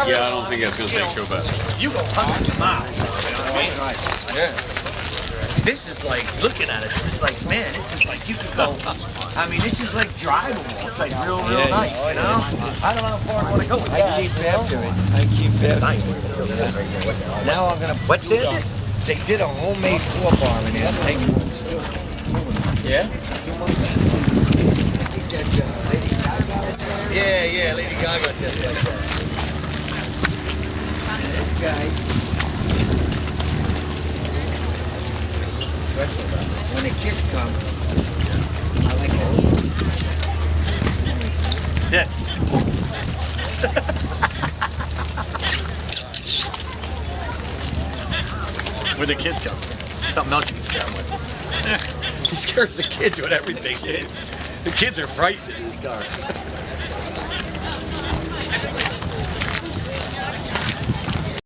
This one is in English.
Yeah, I don't think that's going to take show best. You go hundreds of miles. You know what I mean? Yeah. This is like, looking at it, it's just like, man, this is like, you could go, I mean, this is like drivable. It's like real nice, you know? I don't know how far I want to go with that. I keep after it. I keep after Nice. it. Now I'm going to... What's it? They did a homemade 4-bar in there. Take one still. Yeah? 2 months. I think that's Lady Gaga or something. Yeah, Lady Gaga just like that. This guy... Special about this. When the kids come, I like it. Yeah. Where the kids come. Something else you can scare them with. He scares the kids with everything. The kids are frightened in this car.